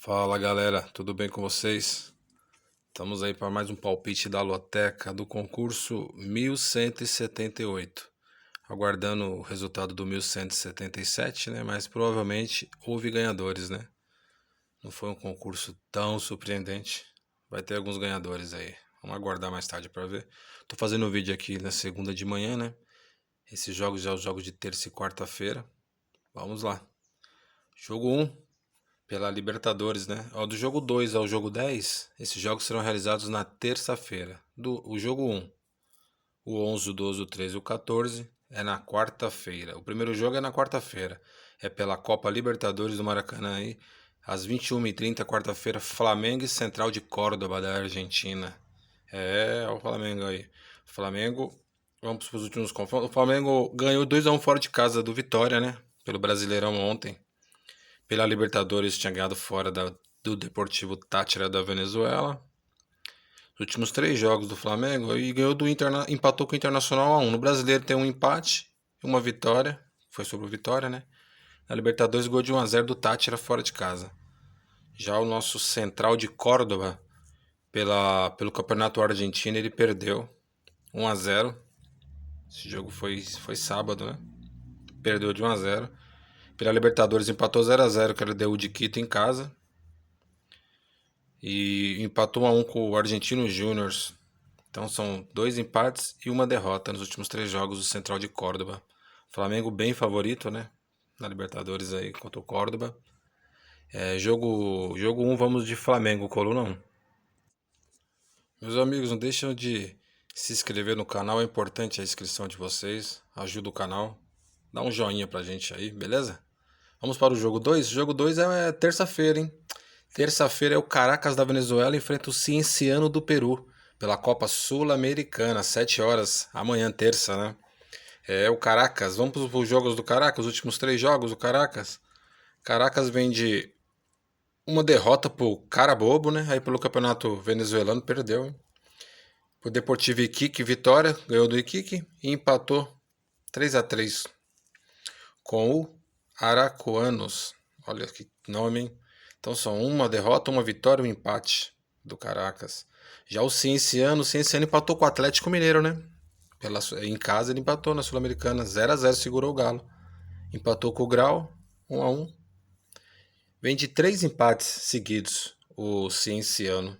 Fala galera, tudo bem com vocês? Estamos aí para mais um palpite da loteca do concurso 1178. Aguardando o resultado do 1177, né? Mas provavelmente houve ganhadores, né? Não foi um concurso tão surpreendente. Vai ter alguns ganhadores aí. Vamos aguardar mais tarde para ver. Tô fazendo o vídeo aqui na segunda de manhã, né? Esses jogos já são os jogos de terça e quarta-feira. Vamos lá. Jogo 1. Pela Libertadores, né? Ó, do jogo 2 ao jogo 10, esses jogos serão realizados na terça-feira. O jogo 1, o 11, o 12, o 13 e o 14 é na quarta-feira. O primeiro jogo é na quarta-feira. É pela Copa Libertadores do Maracanã aí, às 21h30, quarta-feira, Flamengo e Central de Córdoba da Argentina. É o Flamengo aí. Flamengo, vamos para os últimos confrontos. O Flamengo ganhou 2-1 fora de casa do Vitória, né? Pelo Brasileirão ontem. Pela Libertadores tinha ganhado fora do Deportivo Táchira da Venezuela. Os últimos 3 jogos do Flamengo e ganhou empatou com o Internacional 1-1. No Brasileiro tem um empate e uma vitória. Foi sobre o Vitória, né? Na Libertadores gol de 1-0 do Táchira fora de casa. Já o nosso Central de Córdoba, pelo Campeonato Argentino, ele perdeu 1-0. Esse jogo foi sábado, né? Perdeu de 1-0. Pela Libertadores empatou 0-0, que era o de Quito em casa. E empatou 1-1 com o Argentino Júnior. Então são 2 empates e uma derrota nos últimos 3 jogos do Central de Córdoba. Flamengo bem favorito, né? Na Libertadores aí contra o Córdoba. Jogo 1, vamos de Flamengo, coluna 1. Meus amigos, não deixam de se inscrever no canal, é importante a inscrição de vocês. Ajuda o canal. Dá um joinha pra gente aí, beleza? Vamos para o jogo 2. O jogo 2 é terça-feira, hein? Terça-feira é o Caracas da Venezuela enfrenta o Cienciano do Peru pela Copa Sul-Americana, 7 horas, amanhã, terça, né? É o Caracas. Vamos para os jogos do Caracas, os últimos 3 jogos do Caracas. Caracas vem de uma derrota pro Carabobo, né? Aí pelo Campeonato Venezuelano perdeu, hein? O Deportivo Iquique, vitória, ganhou do Iquique e empatou 3-3 com o Aracuanos. Olha que nome, hein? Então são uma derrota, uma vitória e um empate do Caracas. Já o Cienciano empatou com o Atlético Mineiro, né? Em casa ele empatou na Sul-Americana, 0-0, segurou o Galo. Empatou com o Grau, 1-1. Vem de 3 empates seguidos o Cienciano.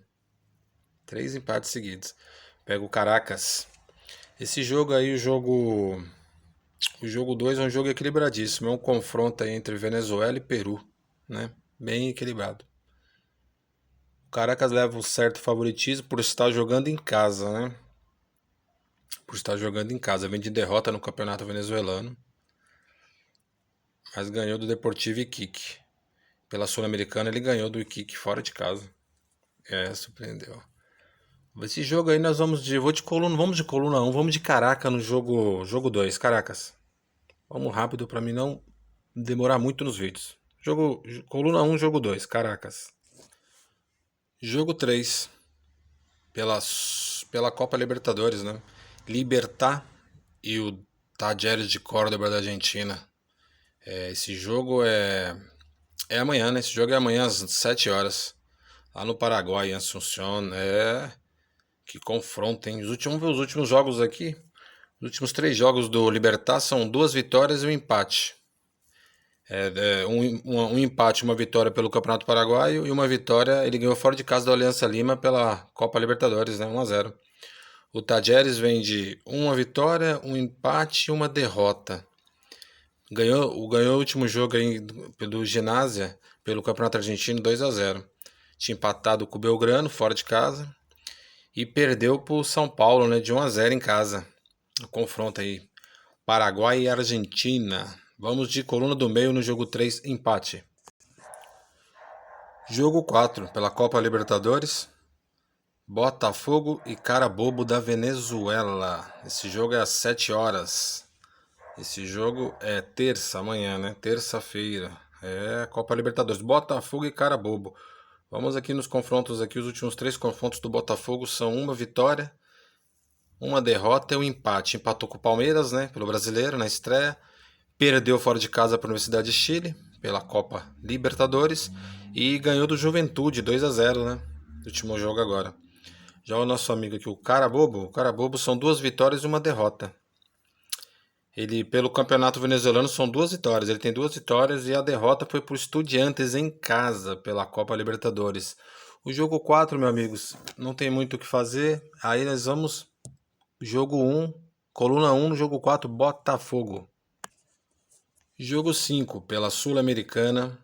3 empates seguidos. Pega o Caracas. Esse jogo aí, o jogo 2 é um jogo equilibradíssimo. É um confronto aí entre Venezuela e Peru, né? Bem equilibrado. O Caracas leva um certo favoritismo por estar jogando em casa, né? Por estar jogando em casa. Vem de derrota no Campeonato Venezuelano, mas ganhou do Deportivo Iquique. Pela Sul-Americana ele ganhou do Iquique fora de casa. Surpreendeu. Esse jogo aí nós vamos de coluna 1, vamos de Caracas no jogo 2, Caracas. Vamos rápido para mim não demorar muito nos vídeos. Coluna 1, jogo 2, Caracas. Jogo 3, pela Copa Libertadores, né? Libertad e o Talleres de Córdoba da Argentina. Esse jogo é amanhã, né? Esse jogo é amanhã às 7 horas. Lá no Paraguai, em Assunción. Que confronto, hein? Os últimos jogos aqui, os últimos 3 jogos do Libertad são 2 vitórias e um empate. Um empate, uma vitória pelo Campeonato Paraguaio e uma vitória, ele ganhou fora de casa do Aliança Lima pela Copa Libertadores, né? 1-0. O Talleres vem de uma vitória, um empate e uma derrota. Ganhou o último jogo aí do Ginásio pelo Campeonato Argentino 2-0. Tinha empatado com o Belgrano fora de casa e perdeu para o São Paulo, né, de 1-0 em casa. O confronto aí, Paraguai e Argentina. Vamos de coluna do meio no jogo 3, empate. Jogo 4, pela Copa Libertadores, Botafogo e Carabobo da Venezuela. Esse jogo é às 7 horas. Esse jogo é terça, amanhã, né? Terça-feira. Copa Libertadores, Botafogo e Carabobo. Vamos aqui nos confrontos aqui. Os últimos 3 confrontos do Botafogo são uma vitória, uma derrota e um empate. Empatou com o Palmeiras, né? Pelo Brasileiro, na estreia. Perdeu fora de casa para a Universidade de Chile. pela Copa Libertadores e ganhou do Juventude 2-0, né? Último jogo agora. Já o nosso amigo aqui, o Carabobo são 2 vitórias e uma derrota. Ele, pelo campeonato venezuelano, são 2 vitórias. Ele tem 2 vitórias e a derrota foi para o Estudiantes em casa pela Copa Libertadores. O jogo 4, meus amigos, não tem muito o que fazer. Aí nós vamos, jogo 1, coluna 1 no jogo 4, Botafogo. Jogo 5, pela Sul-Americana,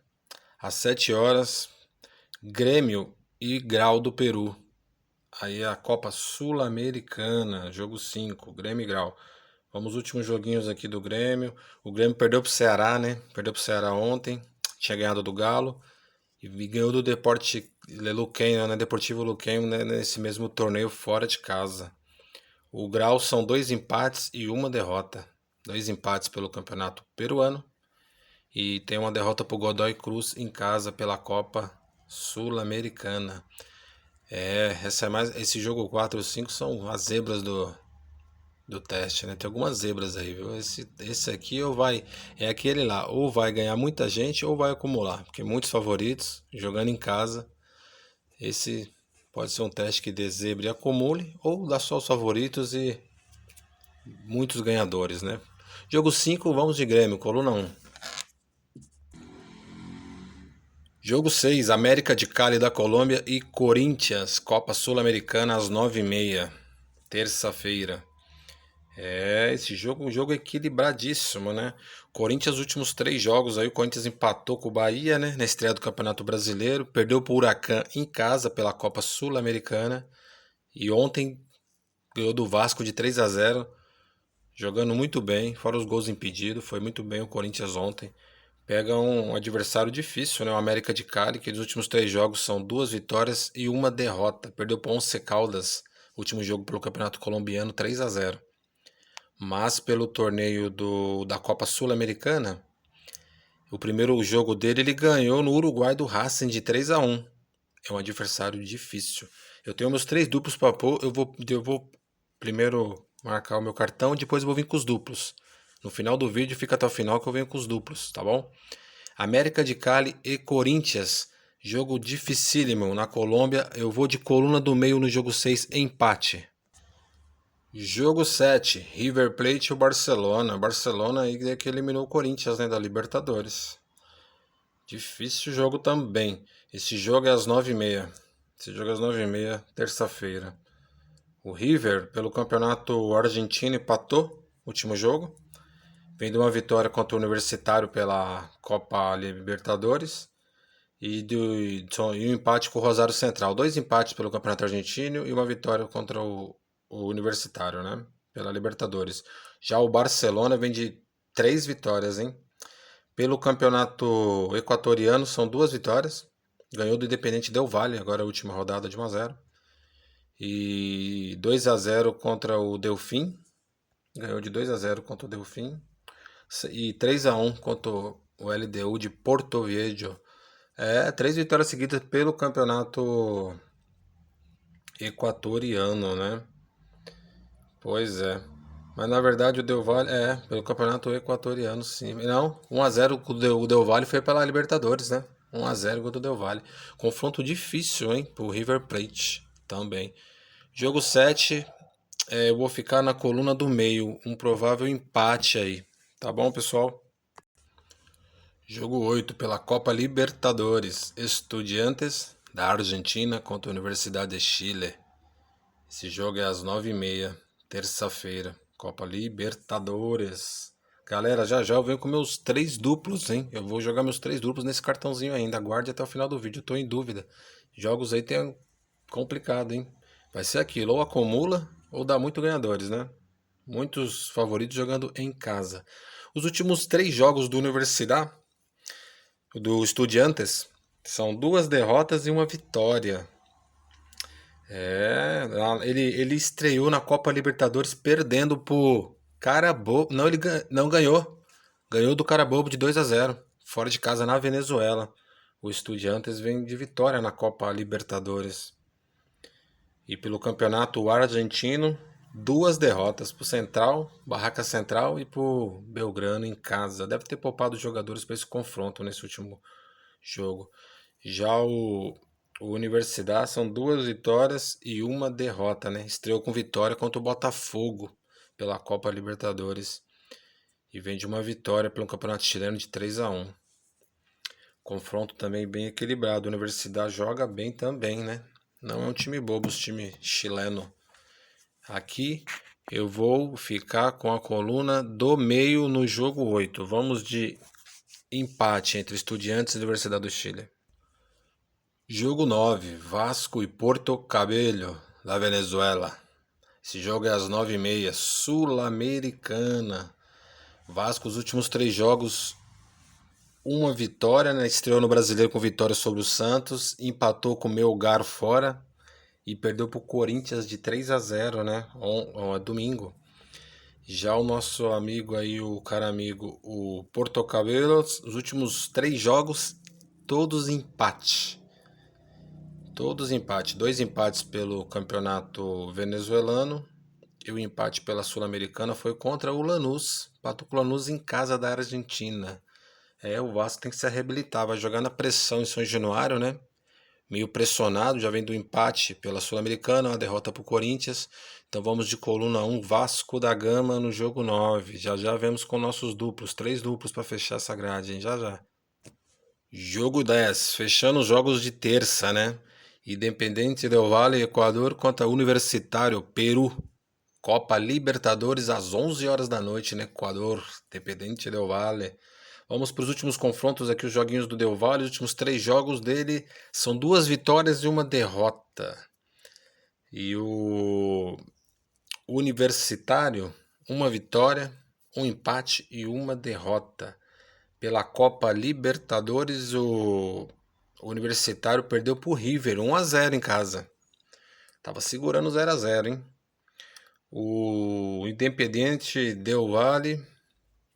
às 7 horas, Grêmio e Grau do Peru. Aí a Copa Sul-Americana, jogo 5, Grêmio e Grau. Vamos últimos joguinhos aqui do Grêmio. O Grêmio perdeu pro Ceará, né? Perdeu pro Ceará ontem. Tinha ganhado do Galo. E ganhou do Deporte Luquenho, né? Deportivo Luquenho, né? Nesse mesmo torneio fora de casa. O Grau são 2 empates e uma derrota. 2 empates pelo campeonato peruano. E tem uma derrota pro Godoy Cruz em casa pela Copa Sul-Americana. Essa é mais. Esse jogo 4 e 5 são as zebras do teste, né? Tem algumas zebras aí, viu? Esse aqui é aquele lá, ou vai ganhar muita gente ou vai acumular, porque muitos favoritos jogando em casa. Esse pode ser um teste que dê zebra e acumule, ou dá só os favoritos e muitos ganhadores, né? Jogo 5, vamos de Grêmio, coluna 1. Jogo 6, América de Cali da Colômbia e Corinthians, Copa Sul-Americana às 9h30, terça-feira. Esse jogo é um jogo equilibradíssimo, né? Corinthians, últimos 3 jogos aí, o Corinthians empatou com o Bahia, né? Na estreia do Campeonato Brasileiro, perdeu pro Huracan em casa pela Copa Sul-Americana e ontem ganhou do Vasco de 3-0, jogando muito bem, fora os gols impedidos, foi muito bem o Corinthians ontem. Pega um adversário difícil, né? O América de Cali, que nos últimos 3 jogos são 2 vitórias e uma derrota. Perdeu para o Once Caldas, último jogo pelo Campeonato Colombiano, 3-0. Mas pelo torneio da Copa Sul-Americana, o primeiro jogo dele ele ganhou no Uruguai do Racing de 3-1. É um adversário difícil. Eu tenho meus 3 duplos para pôr. Eu vou primeiro marcar o meu cartão, depois eu vou vir com os duplos. No final do vídeo fica até o final que eu venho com os duplos, tá bom? América de Cali e Corinthians. Jogo dificílimo na Colômbia. Eu vou de coluna do meio no jogo 6, empate. Jogo 7, River Plate e o Barcelona. Barcelona aí que eliminou o Corinthians, né, da Libertadores. Difícil jogo também. Esse jogo é às 9h30. Esse jogo é às 9h30, terça-feira. O River, pelo campeonato argentino, empatou o último jogo. Vem de uma vitória contra o Universitário pela Copa Libertadores. E um empate com o Rosário Central. 2 empates pelo campeonato argentino e uma vitória contra o Universitário, né? Pela Libertadores. Já o Barcelona vem de 3 vitórias, hein? Pelo campeonato equatoriano são 2 vitórias. Ganhou do Independente Del Valle, agora a última rodada de 1-0. E 2-0 contra o Delfim. Ganhou de 2-0 contra o Delfim. E 3-1 contra o LDU de Porto Viejo. 3 vitórias seguidas pelo campeonato equatoriano, né? Pois é. Mas na verdade o Del Valle pelo campeonato equatoriano, sim. Não, 1-0 o Del Valle foi pela Libertadores, né? 1-0 contra o Del Valle. Confronto difícil, hein? Pro River Plate também. Jogo 7, eu vou ficar na coluna do meio. Um provável empate aí. Tá bom, pessoal? Jogo 8 pela Copa Libertadores. Estudiantes da Argentina contra a Universidade de Chile. Esse jogo é às 9h30, terça-feira. Copa Libertadores. Galera, já já eu venho com meus 3 duplos, hein? Eu vou jogar meus 3 duplos nesse cartãozinho ainda. Aguarde até o final do vídeo, eu tô em dúvida. Jogos aí tem complicado, hein? Vai ser aquilo, ou acumula ou dá muito ganhadores, né? Muitos favoritos jogando em casa. Os últimos 3 jogos do Universidade, do Estudiantes, são 2 derrotas e uma vitória. Ele estreou na Copa Libertadores perdendo pro Carabobo. Não, ele não ganhou. Ganhou do Carabobo de 2-0, fora de casa na Venezuela. O Estudiantes vem de vitória na Copa Libertadores. E pelo campeonato argentino, Duas derrotas pro Central, Barraca Central e pro Belgrano em casa. Deve ter poupado os jogadores para esse confronto nesse último jogo. Já o Universidade são duas vitórias e uma derrota, né? Estreou com vitória contra o Botafogo pela Copa Libertadores e vem de uma vitória pelo Campeonato Chileno de 3-1. Confronto também bem equilibrado. A Universidade joga bem também, né? Não é um time bobo, esse time chileno. Aqui eu vou ficar com a coluna do meio no jogo 8. Vamos de empate entre Estudiantes e Universidade do Chile. Jogo 9, Vasco e Porto Cabello, da Venezuela. Esse jogo é às 9h30, Sul-Americana. Vasco, os últimos 3 jogos, uma vitória, né? Estreou no Brasileiro com vitória sobre o Santos, empatou com o Melgar fora e perdeu para o Corinthians de 3-0, né? Domingo. Já o nosso amigo aí, o cara amigo, o Porto Cabello, os últimos 3 jogos, todos empate. Todos empate. 2 empates pelo campeonato venezuelano e o empate pela Sul-Americana foi contra o Lanús. Empatou com o Lanús em casa da Argentina. O Vasco tem que se reabilitar, vai jogar na pressão em São Januário, né? Meio pressionado, já vem do empate pela Sul-Americana, uma derrota para o Corinthians. Então vamos de coluna 1, Vasco da Gama no jogo 9. Já já vemos com nossos duplos, 3 duplos para fechar essa grade, hein? Já já. Jogo 10, fechando os jogos de terça, né? Independiente del Valle, Equador contra Universitário, Peru. Copa Libertadores às 11 horas da noite, no Equador. Independiente del Valle. Vamos para os últimos confrontos aqui, os joguinhos do Del Valle. Os últimos 3 jogos dele são 2 vitórias e uma derrota. E o Universitário, uma vitória, um empate e uma derrota. Pela Copa Libertadores, o Universitário perdeu pro River, 1-0 em casa. Tava segurando 0-0, hein? O Independiente Del Valle,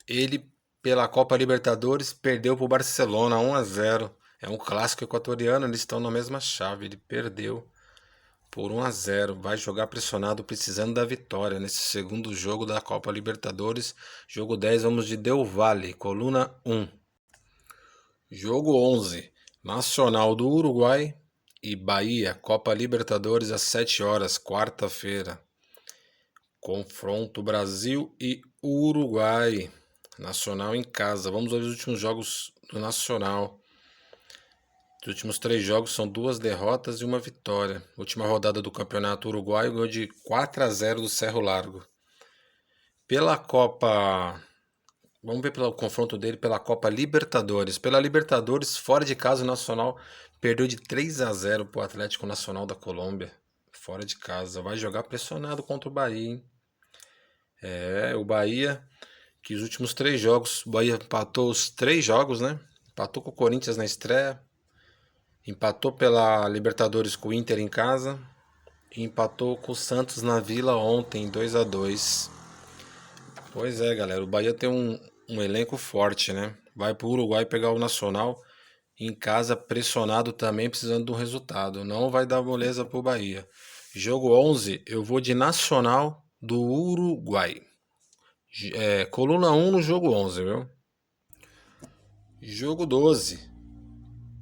ele pela Copa Libertadores perdeu pro Barcelona 1-0. É um clássico equatoriano, eles estão na mesma chave. Ele perdeu por 1-0. Vai jogar pressionado, precisando da vitória nesse segundo jogo da Copa Libertadores. Jogo 10, vamos de Del Valle, coluna 1. Jogo 11, Nacional do Uruguai e Bahia, Copa Libertadores às 7 horas, quarta-feira. Confronto Brasil e Uruguai. Nacional em casa. Vamos aos últimos jogos do Nacional. Os últimos 3 jogos são 2 derrotas e uma vitória. Última rodada do Campeonato Uruguaio ganhou de 4-0 do Cerro Largo. Pela Copa... Vamos ver pelo confronto dele pela Copa Libertadores. Pela Libertadores, fora de casa, o Nacional perdeu de 3-0 para o Atlético Nacional da Colômbia. Fora de casa. Vai jogar pressionado contra o Bahia, hein? O Bahia, que os últimos 3 jogos, o Bahia empatou os 3 jogos, né? Empatou com o Corinthians na estreia, empatou pela Libertadores com o Inter em casa e empatou com o Santos na Vila ontem, 2-2. Pois é, galera, o Bahia tem um elenco forte, né? Vai pro Uruguai pegar o Nacional em casa, pressionado também, precisando de um resultado. Não vai dar moleza pro Bahia. Jogo 11, eu vou de Nacional do Uruguai. Coluna 1 no jogo 11, viu? Jogo 12,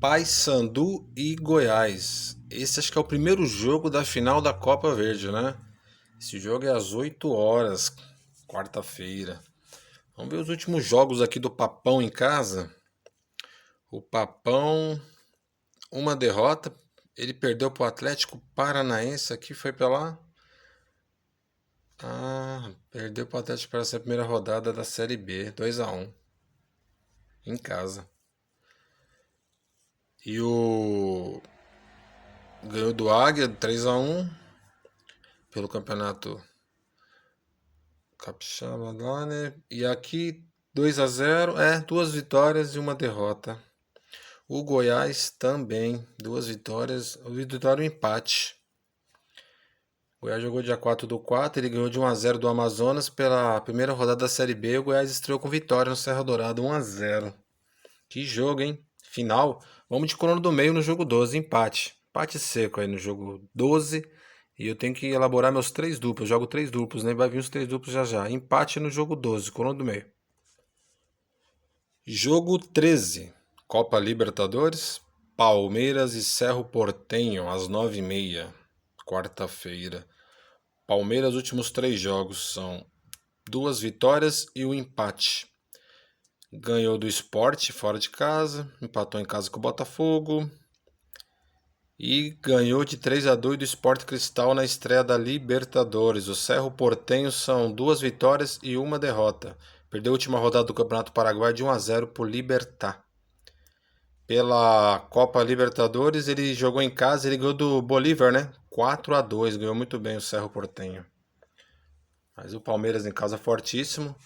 Paysandu e Goiás. Esse acho que é o primeiro jogo da final da Copa Verde, né? Esse jogo é às 8 horas, quarta-feira. Vamos ver os últimos jogos aqui do Papão em casa. O Papão, uma derrota. Ele perdeu para o Atlético Paranaense aqui, foi pela... perdeu para o Atlético Paranaense a primeira rodada da Série B, 2-1. Em casa. E o... ganhou do Águia, 3-1. Pelo campeonato Capixaba lá, né? E aqui 2-0, 2 vitórias e uma derrota. O Goiás também, 2 vitórias, uma vitória e um empate. O Goiás jogou dia 4/4, ele ganhou de 1-0 do Amazonas pela primeira rodada da Série B. O Goiás estreou com vitória no Serra Dourada, 1-0. Que jogo, hein? Final. Vamos de coluna do meio no jogo 12, empate. Empate seco aí no jogo 12 E eu tenho que elaborar meus 3 duplos. Eu jogo 3 duplos, né? Vai vir os 3 duplos já já. Empate no jogo 12, coluna do meio. Jogo 13, Copa Libertadores, Palmeiras e Cerro Porteño, às 9h30, quarta-feira. Palmeiras, últimos 3 jogos são 2 vitórias e um empate. Ganhou do Sport fora de casa, empatou em casa com o Botafogo e ganhou de 3-2 do Sport Cristal na estreia da Libertadores. O Cerro Porteño são 2 vitórias e uma derrota. Perdeu a última rodada do Campeonato Paraguai de 1-0 por Libertad. Pela Copa Libertadores, ele jogou em casa, ele ganhou do Bolívar, né? 4-2, ganhou muito bem o Cerro Porteño. Mas o Palmeiras em casa fortíssimo.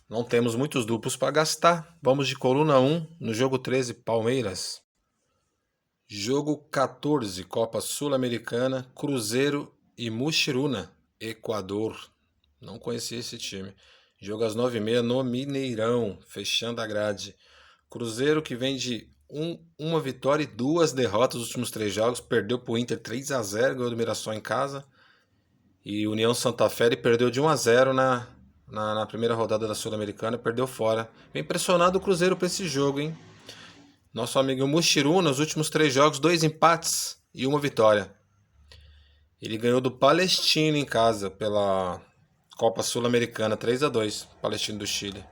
Não temos muitos duplos para gastar. Vamos de coluna 1 no jogo 13, Palmeiras. Jogo 14, Copa Sul-Americana, Cruzeiro e Mushiruna, Equador. Não conhecia esse time. Jogo às 9h30 no Mineirão, fechando a grade. Cruzeiro que vem de uma vitória e 2 derrotas nos últimos 3 jogos. Perdeu para o Inter 3-0, ganhou do Mirassol em casa. E União Santa Fé perdeu de 1-0 na primeira rodada da Sul-Americana, perdeu fora. Bem impressionado o Cruzeiro para esse jogo, hein? Nosso amigo Mushiruna, nos últimos 3 jogos, 2 empates e 1 vitória. Ele ganhou do Palestino em casa pela Copa Sul-Americana, 3-2, Palestino do Chile.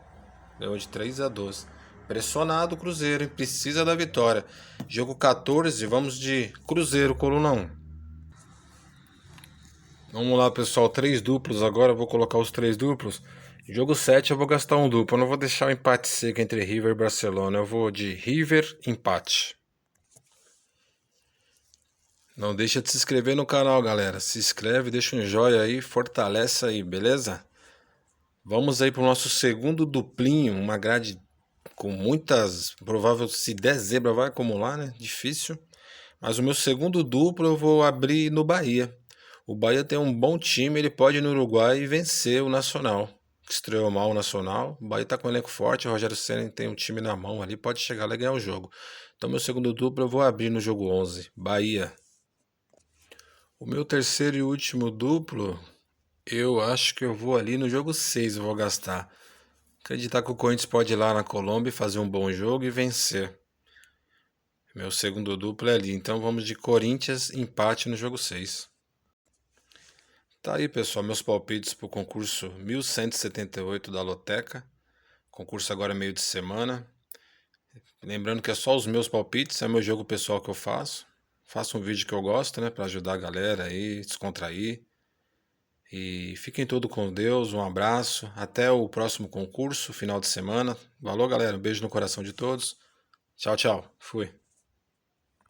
Ganhou de 3-2. Pressionado o Cruzeiro, hein? Precisa da vitória. Jogo 14, vamos de Cruzeiro, coluna 1. Vamos lá, pessoal, 3 duplos agora, eu vou colocar os 3 duplos. Jogo 7 eu vou gastar um duplo, eu não vou deixar o empate seco entre River e Barcelona, eu vou de River, empate. Não deixa de se inscrever no canal, galera. Se inscreve, deixa um joinha aí, fortalece aí, beleza? Vamos aí pro nosso segundo duplinho, uma grade com muitas, provável se der zebra vai acumular, né? Difícil. Mas o meu segundo duplo eu vou abrir no Bahia. O Bahia tem um bom time, ele pode ir no Uruguai e vencer o Nacional. Estreou mal o Nacional, o Bahia tá com um elenco forte, o Rogério Ceni tem um time na mão ali, pode chegar lá e ganhar o jogo. Então meu segundo duplo eu vou abrir no jogo 11, Bahia. O meu terceiro e último duplo, eu acho que eu vou ali no jogo 6, eu vou gastar. Acreditar que o Corinthians pode ir lá na Colômbia e fazer um bom jogo e vencer. Meu segundo duplo é ali, então vamos de Corinthians, empate no jogo 6. Tá aí, pessoal, meus palpites para o concurso 1178 da Loteca. Concurso agora é meio de semana. Lembrando que é só os meus palpites, é meu jogo pessoal que eu faço. Faço um vídeo que eu gosto, né, para ajudar a galera aí, descontrair. E fiquem todos com Deus, um abraço. Até o próximo concurso, final de semana. Valeu, galera, um beijo no coração de todos. Tchau, tchau. Fui.